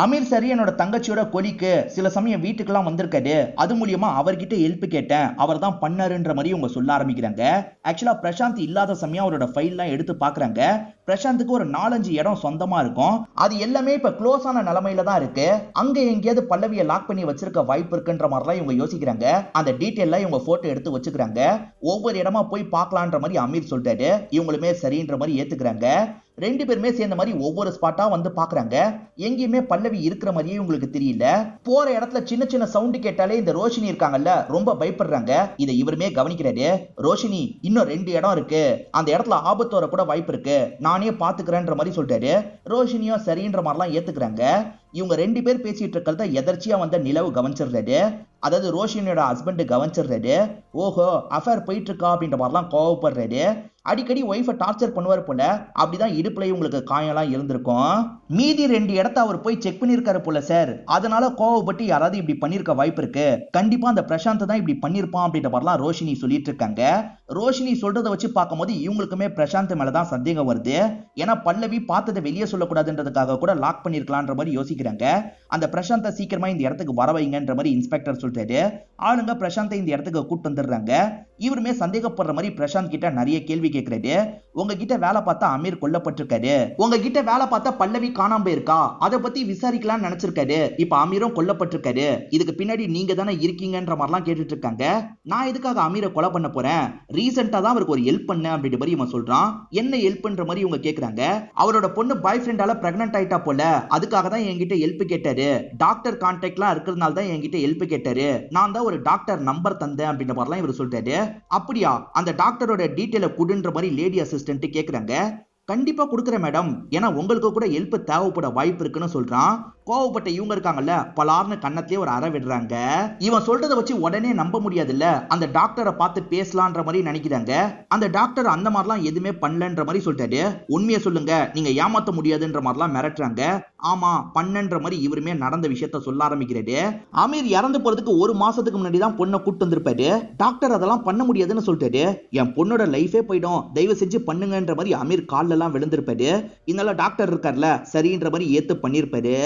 அமீர் சரி என்னோட தங்கச்சியோட கொலிக்கு சில சமயம் வீட்டுக்கெல்லாம் வந்திருக்காரு. அது மூலியமா அவர்கிட்ட ஹெல்ப் கேட்டேன், அவர் தான் பண்ணாருன்ற மாதிரி இவங்க சொல்ல ஆரம்பிக்கிறாங்க. ஆக்சுவலா பிரசாந்த் இல்லாத சமயம் அவரோட ஃபைல்லாம் எடுத்து பாக்குறாங்க. பிரசாந்துக்கு ஒரு 4-5 இடம் சொந்தமா இருக்கும். அது எல்லாமே இப்ப க்ளோஸ் ஆன நிலைமையில தான் இருக்கு. அங்க எங்கேயாவது பல்லவியை லாக் பண்ணி வச்சிருக்க வாய்ப்பு இருக்குன்ற மாதிரிலாம் இவங்க யோசிக்கிறாங்க. அந்த டீடைல்ல இவங்க போட்டோ எடுத்து வச்சுக்கிறாங்க. ஒவ்வொரு இடமா போய் பார்க்கலான்ற மாதிரி அமீர் சொல்லிட்டாரு. இவங்களுமே சரின்ற மாதிரி ஏத்துக்கிறாங்க. 2 பேருமே சேர்ந்த மாதிரி ஒவ்வொரு ஸ்பாட்டா வந்து பாக்குறாங்க. எங்கேயுமே பல்லவி இருக்கிற மாதிரியே உங்களுக்கு தெரியல. போற இடத்துல சின்ன சின்ன சவுண்ட் கேட்டாலே இந்த ரோஷினி இருக்காங்கல்ல, ரொம்ப பயப்படுறாங்க. இதை இவருமே கவனிக்கிறாரு. ரோஷினி இன்னும் 2 இடம் இருக்கு, அந்த இடத்துல ஆபத்து வர கூட வாய்ப்பு இருக்கு, நானே பாத்துக்கிறேன்ற மாதிரி சொல்லிட்டாரு. ரோஷினியும் சரின்ற மாதிரிலாம் ஏத்துக்கிறாங்க. இவங்க 2 பேர் பேசிட்டு இருக்கிறத எதர்ச்சியா வந்த நிலவு கவனிச்சிடுறாரு. அதாவது ரோஷினியோட ஹஸ்பண்ட் கவனிச்சிடுறாரு. ஓஹோ அஃபேர் போயிட்டு இருக்கா அப்படின்ற மாதிரிலாம் கோவப்படுறாரு. அடிக்கடி ஒய்ஃபை டார்ச்சர் பண்ணுவார் போல, அப்படிதான் இடுப்புல உங்களுக்கு காயெல்லாம் இருந்திருக்கும். மீதி 2 இடத்த அவர் போய் செக் பண்ணிருக்காரு போல சார், அதனால கோவப்பட்டு யாராவது இப்படி பண்ணிருக்க வாய்ப்பு இருக்கு. கண்டிப்பா அந்த பிரசாந்த் தான் இப்படி பண்ணிருப்பான் அப்படின்ற மாதிரிலாம் ரோஷினி சொல்லிட்டு இருக்காங்க. ரோஷினி சொல்றதை வச்சு பார்க்கும்போது இவங்களுக்குமே பிரசாந்த் மேலதான் சந்தேகம் வருது. ஏன்னா பல்லவி பார்த்ததை வெளியே சொல்லக்கூடாதுன்றதுக்காக கூட லாக் பண்ணிருக்கலான்ற மாதிரி யோசிக்கிறாங்க. அந்த பிரசாந்தை சீக்கிரமா இந்த இடத்துக்கு வர வைங்கன்ற மாதிரி இன்ஸ்பெக்டர் சொல்லிட்டாரு. ஆளுங்க பிரசாந்தை இந்த இடத்துக்கு கூட்டு வந்துடுறாங்க. இவருமே சந்தேகப்படுற மாதிரி பிரசாந்த் கிட்ட நிறைய கேள்வி கேட்கிறாரு. உங்ககிட்ட வேலை பார்த்தா அமீர் கொல்லப்பட்டிருக்காரு, உங்ககிட்ட வேலை பார்த்தா பல்லவி காணாம போயிருக்கா, அதை பத்தி விசாரிக்கலாம்னு நினைச்சிருக்காரு. இப்ப அமீரும் கொல்லப்பட்டிருக்காரு, இதுக்கு பின்னாடி நீங்க தானே இருக்கீங்கன்ற மாதிரிலாம் கேட்டுட்டு இருக்காங்க. நான் எதுக்காக அமீரை கொலை பண்ண போறேன், ரீசெண்டா தான் அவருக்கு ஒரு ஹெல்ப் பண்ண அப்படின்ற மாதிரி இவன் சொல்றான். என்ன ஹெல்ப் பண்ற மாதிரி இவங்க கேக்குறாங்க. அவரோட பொண்ணு பாய் ஃப்ரெண்டால பிரெக்னன்ட் ஆயிட்டா போல, அதுக்காக தான் என்கிட்ட ஹெல்ப் கேட்டாரு. டாக்டர் கான்டாக்ட்லாம் இருக்கிறதுனால தான் என்கிட்ட ஹெல்ப் கேட்டாரு. நான் தான் ஒரு டாக்டர் நம்பர் தந்தேன் அப்படின்ற மாதிரிலாம் இவர் சொல்லிட்டாரு. அப்படியா, அந்த டாக்டரோட டீடைலை குடுன்ற மாதிரி லேடி அசிஸ்டன்ட் கேக்குறாங்க. கண்டிப்பா கொடுக்குறேன் மேடம், ஏன்னா உங்களுக்கு கூட ஹெல்ப் தேவைப்பட வாய்ப்பு இருக்குன்னு சொல்றான். கோவப்பட்ட இவங்க இருக்காங்கல்ல, பலார்னு கண்ணத்திலே ஒரு அறை விடுறாங்க. இவன் சொல்றதை வச்சு உடனே நம்ப முடியாது இல்ல, அந்த டாக்டரை பார்த்து பேசலான்ற மாதிரி நினைக்கிறாங்க. அந்த டாக்டர் அந்த மாதிரிலாம் எதுவுமே பண்ணலன்ற மாதிரி சொல்லிட்டாரு. உண்மையை சொல்லுங்க, நீங்க ஏமாத்த முடியாதுன்ற மாதிரிலாம் மிரட்டுறாங்க. ஆமா பண்ணன்ற மாதிரி இவருமே நடந்த விஷயத்த சொல்ல ஆரம்பிக்கிறாரு. அமீர் இறந்து போறதுக்கு 1 மாசத்துக்கு முன்னாடி தான் பொண்ணை கூட்டு வந்திருப்பாரு. டாக்டர் அதெல்லாம் பண்ண முடியாதுன்னு சொல்லிட்டாரு. என் பொண்ணோட லைஃபே போயிடும், தயவு செஞ்சு பண்ணுங்கன்ற மாதிரி அமீர் கால்ல எல்லாம் விழுந்திருப்பாரு. இதனால டாக்டர் இருக்கார்ல சரின்ற மாதிரி ஏத்து பண்ணிருப்பாரு.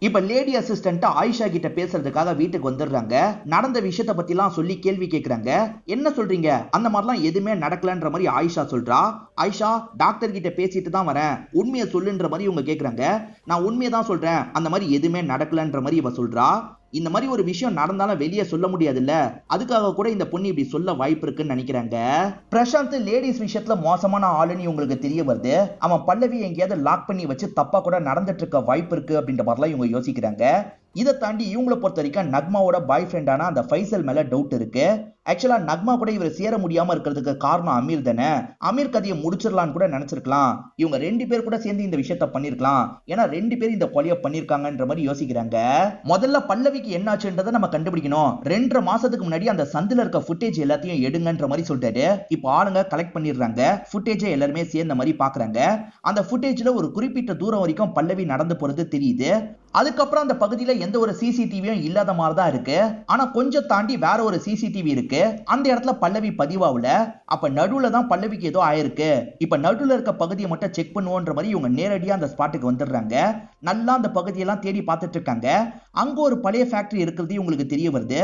இப்ப லேடி அசிஸ்டன்ட் ஆயிஷா கிட்ட பேசுறதுக்காக வீட்டுக்கு வந்துடுறாங்க. நடந்த விஷயத்த பத்தி எல்லாம் சொல்லி கேள்வி கேட்கறாங்க. என்ன சொல்றீங்க, அந்த மாதிரிலாம் எதுவுமே நடக்கலன்ற மாதிரி ஆயிஷா சொல்றா. ஆயிஷா டாக்டர் கிட்ட பேசிட்டு தான் வரேன், உண்மையை சொல்லுன்ற மாதிரி இவங்க கேக்குறாங்க. நான் உண்மையை தான் சொல்றேன், அந்த மாதிரி எதுவுமே நடக்கலன்ற மாதிரி இவ சொல்றா. இந்த மாதிரி ஒரு விஷயம் நடந்தாலும் வெளியே சொல்ல முடியாதுல்ல, அதுக்காக கூட இந்த பொண்ணு இப்படி சொல்ல வாய்ப்பு இருக்குன்னு நினைக்கிறாங்க. பிரசாந்த் லேடிஸ் விஷயத்துல மோசமான ஆளுன்னு உங்களுக்கு தெரிய வருது. அவன் பல்லவி எங்கேயாவது லாக் பண்ணி வச்சு தப்பா கூட நடந்துட்டு இருக்க வாய்ப்பு இருக்கு அப்படின்ற மாதிரிலாம் இவங்க யோசிக்கிறாங்க. இதை தாண்டி இவங்களை பொறுத்த வரைக்கும் நக்மாவோட பாய் ஃப்ரெண்டான அந்த ஃபைசல் மேல டவுட் இருக்கு. ஆக்சுவலா நக்மா கூட இவர் சேர முடியாம இருக்கிறதுக்கு காரணம் அமீர் தானே. அமீர் கதையை முடிச்சிடலான்னு கூட நினைச்சிருக்கலாம். இவங்க 2 பேர் கூட சேர்ந்து இந்த விஷயத்த பண்ணிருக்கலாம். ஏன்னா 2 பேர் இந்த கொலையை பண்ணிருக்காங்கன்ற மாதிரி யோசிக்கிறாங்க. முதல்ல பல்லவிக்கு என்னாச்சுன்றதை நம்ம கண்டுபிடிக்கணும். 2.5 மாசத்துக்கு முன்னாடி அந்த சந்தில இருக்க ஃபுட்டேஜ் எல்லாத்தையும் எடுங்கன்ற மாதிரி சொல்லிட்டாரு. இப்போ ஆளுங்க கலெக்ட் பண்ணிடுறாங்க. ஃபுட்டேஜை எல்லாருமே சேர்ந்த மாதிரி பாக்குறாங்க. அந்த ஃபுட்டேஜ்ல ஒரு குறிப்பிட்ட தூரம் வரைக்கும் பல்லவி நடந்து போறது தெரியுது. அதுக்கப்புறம் அந்த பகுதியில எந்த ஒரு சிசிடிவியும் இல்லாத மாதிரி தான் இருக்கு. ஆனா கொஞ்சம் தாண்டி வேற ஒரு சிசிடிவி இருக்கு. இருக்கு. அந்த இடத்துல பல்லவி பதிவாவுல. அப்ப நடுவுல தான் பல்லவிக்கு ஏதோ ஆயிருக்கு. இப்ப நடுவுல இருக்க பகுதியை மட்டும் செக் பண்ணுவோன்ற மாதிரி இவங்க நேரடியா அந்த ஸ்பாட்டுக்கு வந்துடுறாங்க. நல்லா அந்த பகுதியெல்லாம் தேடி பார்த்துட்டு இருக்காங்க. அங்க ஒரு பழைய ஃபேக்டரி இருக்கிறது உங்களுக்கு தெரிய வருது.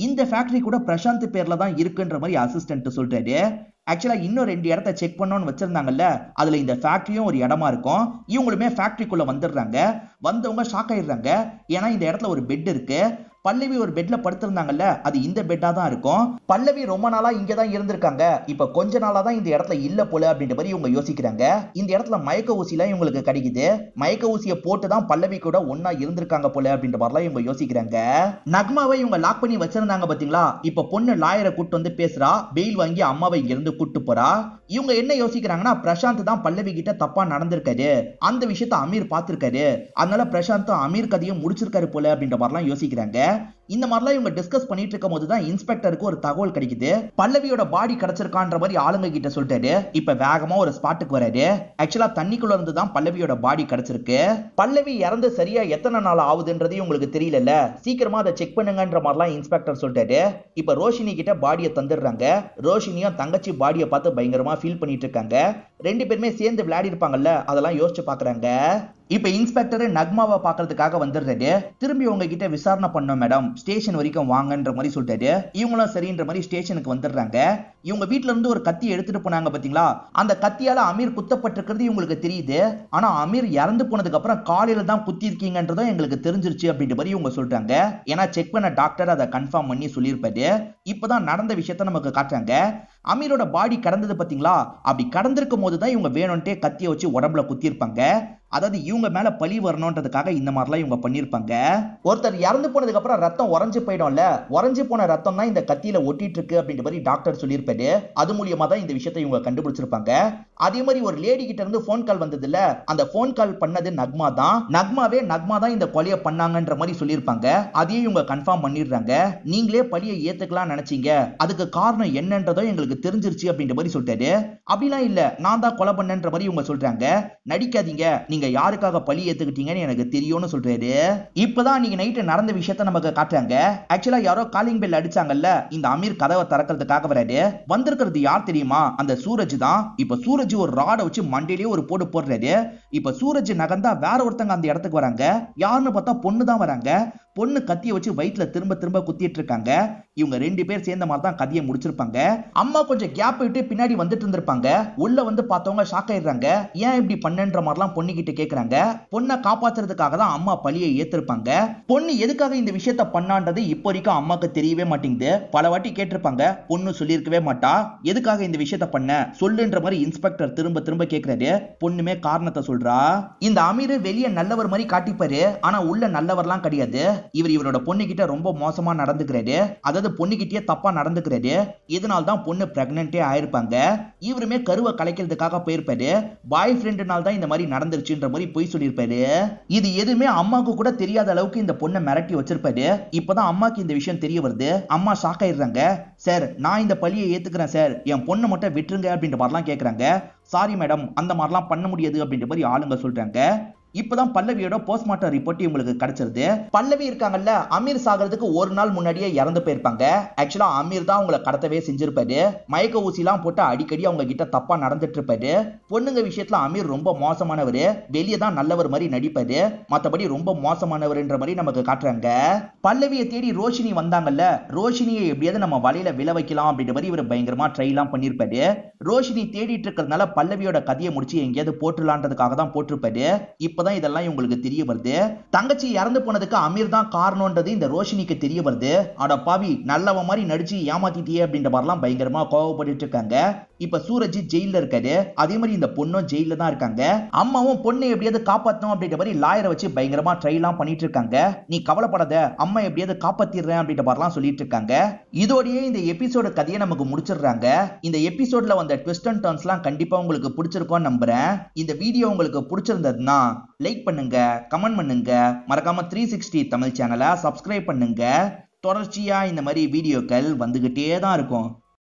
இந்த ஃபேக்டரி கூட பிரசாந்த் பேர்ல தான் இருக்குன்ற மாதிரி அசிஸ்டன்ட் சொல்றாரு. ஆக்சுவலா இன்னும் 2 இடத்த செக் பண்ணோம்னு வச்சிருந்தாங்கல்ல, அதுல இந்த ஃபேக்டரியும் ஒரு இடமா இருக்கும். இவங்களுமே ஃபேக்டரிக்குள்ள வந்துடுறாங்க. வந்தவங்க ஷாக் ஆயிடுறாங்க. ஏன்னா இந்த இடத்துல ஒரு பெட் இருக்கு. பல்லவி ஒரு பெட்ல படுத்திருந்தாங்கல்ல, அது இந்த பெட்டா தான் இருக்கும். பல்லவி ரொம்ப நாளா இங்க தான் இருந்திருக்காங்க. இப்ப கொஞ்ச நாளா தான் இந்த இடத்துல இல்ல போல அப்படின்ற மாதிரி இவங்க யோசிக்கிறாங்க. இந்த இடத்துல மயக்க ஊசிலாம் இவங்களுக்கு கிடைக்குது. மயக்க ஊசியை போட்டு தான் பல்லவி கூட ஒன்னா இருந்திருக்காங்க போல அப்படின்ற மாதிரிலாம் இவங்க யோசிக்கிறாங்க. நக்மாவை இவங்க லாக் பண்ணி வச்சிருந்தாங்க பாத்தீங்களா? இப்ப பொண்ணு லாயரை கூட்டு வந்து பேசுறா. பெயில் வாங்கி அம்மாவை இங்க இருந்து கூட்டு போறா. இவங்க என்ன யோசிக்கிறாங்கன்னா, பிரசாந்த் தான் பல்லவி கிட்ட தப்பா நடந்திருக்காரு. அந்த விஷயத்த அமீர் பார்த்திருக்காரு. அதனால பிரசாந்த் அமீர் கதையும் முடிச்சிருக்காரு போல அப்படின்ற மாதிரிலாம் யோசிக்கிறாங்க. இந்த மாதிரிலாம் இவங்க டிஸ்கஸ் பண்ணிட்டு இருக்கும் போது தான் இன்ஸ்பெக்டருக்கு ஒரு தகவல் கிடைக்குது. பல்லவியோட பாடி கிடைச்சிருக்கான்ற மாதிரி ஆளுங்க கிட்ட சொல்லிட்டாரு. இப்ப வேகமா ஒரு ஸ்பாட்டுக்கு வராரு. ஆக்சுவலா தண்ணிக்குள்ள இருந்து தான் பல்லவியோட பாடி கிடைச்சிருக்கு. பல்லவி இறந்து சரியா எத்தனை நாள் ஆகுதுன்றது உங்களுக்கு தெரியல. சீக்கிரமா அதை செக் பண்ணுங்கன்ற மாதிரிலாம் இன்ஸ்பெக்டர் சொல்லிட்டாரு. இப்ப ரோஷினி கிட்ட பாடியை தந்துடுறாங்க. ரோஷினியும் தங்கச்சி பாடியை பார்த்து பயங்கரமா ஃபீல் பண்ணிட்டு இருக்காங்க. 2 பேருமே சேர்ந்து விளையாடி இருப்பாங்கல்ல, அதெல்லாம் யோசிச்சு பாக்குறாங்க. இப்ப இன்ஸ்பெக்டர் நக்மாவை பாக்குறதுக்காக வந்துடுறாரு. திரும்பி உங்ககிட்ட விசாரணை பண்ணோம் மேடம், ஸ்டேஷன் வரைக்கும் வாங்கன்ற மாதிரி சொல்லிட்டாரு. இவங்களும் சரின்ற மாதிரி ஸ்டேஷனுக்கு வந்துடுறாங்க. இவங்க வீட்டுல இருந்து ஒரு கத்தி எடுத்துட்டு போனாங்க பாத்தீங்களா? அந்த கத்தியால அமீர் குத்தப்பட்டிருக்கிறது இவங்களுக்கு தெரியுது. ஆனா அமீர் இறந்து போனதுக்கு அப்புறம் காலையில தான் குத்தி இருக்கீங்கன்றதும் எங்களுக்கு தெரிஞ்சிருச்சு அப்படின்ற மாதிரி இவங்க சொல்றாங்க. ஏன்னா செக் பண்ண டாக்டர் அதை கன்ஃபார்ம் பண்ணி சொல்லியிருப்பாரு. இப்பதான் நடந்த விஷயத்த நமக்கு காட்டுறாங்க. அமீரோட பாடி கடந்தது பாத்தீங்களா? அப்படி கடந்திருக்கும் போதுதான் இவங்க வேணும்ட்டே கத்தியை வச்சு உடம்புல குத்தி இருப்பாங்க. அதாவது இவங்க மேல பழி வரணும்ன்றதுக்காக இந்த மாதிரிலாம் இவங்க பண்ணிருப்பாங்க. ஒருத்தர் இறந்து போனதுக்கு அப்புறம் ரத்தம் உறைஞ்சு போயிடும்ல, உறைஞ்சு போன ரத்தம் தான் இந்த கத்தியில ஒட்டிட்டு இருக்கு அப்படின்ற மாதிரி டாக்டர் சொல்லியிருப்பாரு. அது மூலியமா தான் இந்த விஷயத்தை இவங்க கண்டுபிடிச்சிருப்பாங்க. அதே மாதிரி ஒரு லேடி கிட்ட இருந்து போன் கால் வந்தது இல்ல, அந்த போன் கால் பண்ணது நக்மா தான். நக்மா தான் இந்த கொலையை பண்ணாங்கன்ற மாதிரி சொல்லியிருப்பாங்க. அதையும் இவங்க கன்ஃபார்ம் பண்ணிடுறாங்க. நீங்களே பழியை ஏத்துக்கலாம் நினைச்சீங்க, அதுக்கு காரணம் என்னன்றதோ எங்களுக்கு தெரிஞ்சிருச்சு அப்படின்ற மாதிரி சொல்லிட்டாரு. அப்படிலாம் இல்ல, நான் தான் கொலை பண்ணன்ற மாதிரி இவங்க சொல்றாங்க. நடிக்காதீங்க, நீங்க யாருக்காக பழி ஏத்துக்கிட்டீங்கன்னு எனக்கு தெரியும்னு சொல்றாரு. இப்பதான் நீங்க நைட்டு நடந்த விஷயத்த நமக்கு காட்டுறாங்க. ஆக்சுவலா யாரோ காலிங் பெல் அடிச்சாங்கல்ல, இந்த அமீர் கதவை திறக்கிறதுக்காக வராரு. வந்திருக்கிறது யார் தெரியுமா? அந்த சூரஜ் தான். இப்ப சூரஜ் ஒரு ராட வச்சு மண்டையிலேயே ஒரு போடு போடுறாரு. இப்ப சூரஜ் நகர்ந்தா வேற ஒருத்தங்க அந்த இடத்துக்கு வராங்க. யாருன்னு பார்த்தா பொண்ணு தான் வராங்க. பொண்ணு கத்தியை வச்சு வயிற்றுல திரும்ப திரும்ப குத்திட்டு இருக்காங்க. இவங்க 2 பேர் சேர்ந்த மாதிரி தான் கதையை முடிச்சிருப்பாங்க. அம்மா கொஞ்சம் கேப் விட்டு பின்னாடி வந்துட்டு இருந்திருப்பாங்க. உள்ள வந்து பார்த்தவங்க ஷாக் ஆயிடுறாங்க. ஏன் இப்படி பண்ணன்ற மாதிரிலாம் பொண்ணு கிட்ட கேக்குறாங்க. பொண்ணை காப்பாத்துறதுக்காக தான் அம்மா பழியை ஏத்திருப்பாங்க. பொண்ணு எதுக்காக இந்த விஷயத்த பண்ணான்றது இப்போ வரைக்கும் அம்மாக்கு தெரியவே மாட்டேங்குது. பல வாட்டி கேட்டிருப்பாங்க, பொண்ணு சொல்லியிருக்கவே மாட்டா. எதுக்காக இந்த விஷயத்த பண்ண சொல்லுன்ற மாதிரி இன்ஸ்பெக்டர் திரும்ப திரும்ப கேக்குறாரு. பொண்ணுமே காரணத்தை சொல்றா. இந்த அமீர் வெளியே நல்லவர் மாதிரி காட்டிப்பாரு, ஆனா உள்ள நல்லவர்லாம் கிடையாது. இவரோட பொண்ணு கிட்ட ரொம்ப மோசமா நடந்துக்கிறாரு. அதாவது பொண்ணு கிட்டே தப்பா நடந்துக்கிறாரு. இதனால தான் பொண்ணு பிரெக்னன்ட்டே ஆயிருப்பாங்க. இவருமே கருவை கலைக்கிறதுக்காக போயிருப்பாரு. பாய் ஃப்ரெண்டுனால தான் இந்த மாதிரி நடந்துருச்சுன்ற மாதிரி போய் சொல்லியிருப்பாரு. இது எதுவுமே அம்மாவுக்கு கூட தெரியாத அளவுக்கு இந்த பொண்ணை மிரட்டி வச்சிருப்பாரு. இப்பதான் அம்மாக்கு இந்த விஷயம் தெரிய வருது. அம்மா ஷாக் ஆயிடுறாங்க. சார், நான் இந்த பழியை ஏத்துக்கிறேன் சார், என் பொண்ணை மட்டும் விட்டுருங்க அப்படின்ற மாதிரிலாம் கேட்கறாங்க. சாரி மேடம், அந்த மாதிரிலாம் பண்ண முடியாது அப்படின்ற மாதிரி ஆளுங்க சொல்றாங்க. இப்பதான் பல்லவியோட போஸ்ட்மார்ட்டம் ரிப்போர்ட் உங்களுக்கு கிடைச்சிருது. பல்லவி இருக்காங்கல்ல, அமீர் சாகிறதுக்கு ஒரு நாள் முன்னாடியே இறந்து போயிருப்பாங்க. ஆக்சுவலா அமீர் தான் அவங்களை கடத்தவே செஞ்சிருப்பாரு. மயக்க ஊசிலாம் போட்டு அடிக்கடி அவங்க கிட்ட தப்பா நடந்துட்டு இருப்பாரு. பொண்ணுங்க விஷயத்துல அமீர் ரொம்ப மோசமானவர். வெளியே தான் நல்லவர் மாதிரி நடிப்பாரு, மத்தபடி ரொம்ப மோசமானவர்ன்ற மாதிரி நமக்கு காட்டுறாங்க. பல்லவியை தேடி ரோஷினி வந்தாங்கல்ல, ரோஷினியை எப்படியாவது நம்ம வலையில விழ வைக்கலாம் அப்படின்ற மாதிரி இவர் பயங்கரமா ட்ரை எல்லாம் பண்ணிருப்பாரு. ரோஷினி தேடிட்டு இருக்கிறதுனால பல்லவியோட கதையை முடிச்சு எங்கேயாவது போட்டுலான்றதுக்காக தான் போட்டிருப்பாரு. இப்பதான் இதெல்லாம் உங்களுக்கு தெரிய வருது. தங்கச்சி இறந்து போனதுக்கு அமீர் தான் காரணம்ன்றது இந்த ரோஷினிக்கு தெரிய வருது. அட பாவி, நல்லவ மாதிரி நடிச்சு ஏமாத்திட்டியே அப்படின்ற மாதிரிலாம் பயங்கரமா கோவப்பட்டு இருக்காங்க. இப்ப சூரஜ் ஜெயில இருக்காரு. அதே மாதிரி இந்த பொண்ணும் ஜெயில தான் இருக்காங்க. அம்மாவும் பொண்ணை எப்படியாவது காப்பாத்தணும் அப்படின்ற மாதிரி லாயரை வச்சு பயங்கரமா ட்ரை எல்லாம் பண்ணிட்டு இருக்காங்க. நீ கவலைப்படாத, அம்மா எப்படியாவது காப்பாத்திடுறேன் அப்படின்ற மாதிரிலாம் சொல்லிட்டு இருக்காங்க. இதோடயே இந்த எபிசோட கதையை நமக்கு முடிச்சிடுறாங்க. இந்த எபிசோட்ல வந்த ட்விஸ்ட் அண்ட் டர்ன்ஸ்லாம் கண்டிப்பா உங்களுக்கு பிடிச்சிருக்கும்னு நம்புறேன். இந்த வீடியோ உங்களுக்கு பிடிச்சிருந்ததுன்னா லைக் பண்ணுங்க, கமெண்ட் பண்ணுங்க, மறக்காம 360 தமிழ் சேனலை சப்ஸ்கிரைப் பண்ணுங்க. தொடர்ச்சியா இந்த மாதிரி வீடியோக்கள் வந்துகிட்டே தான் இருக்கும்.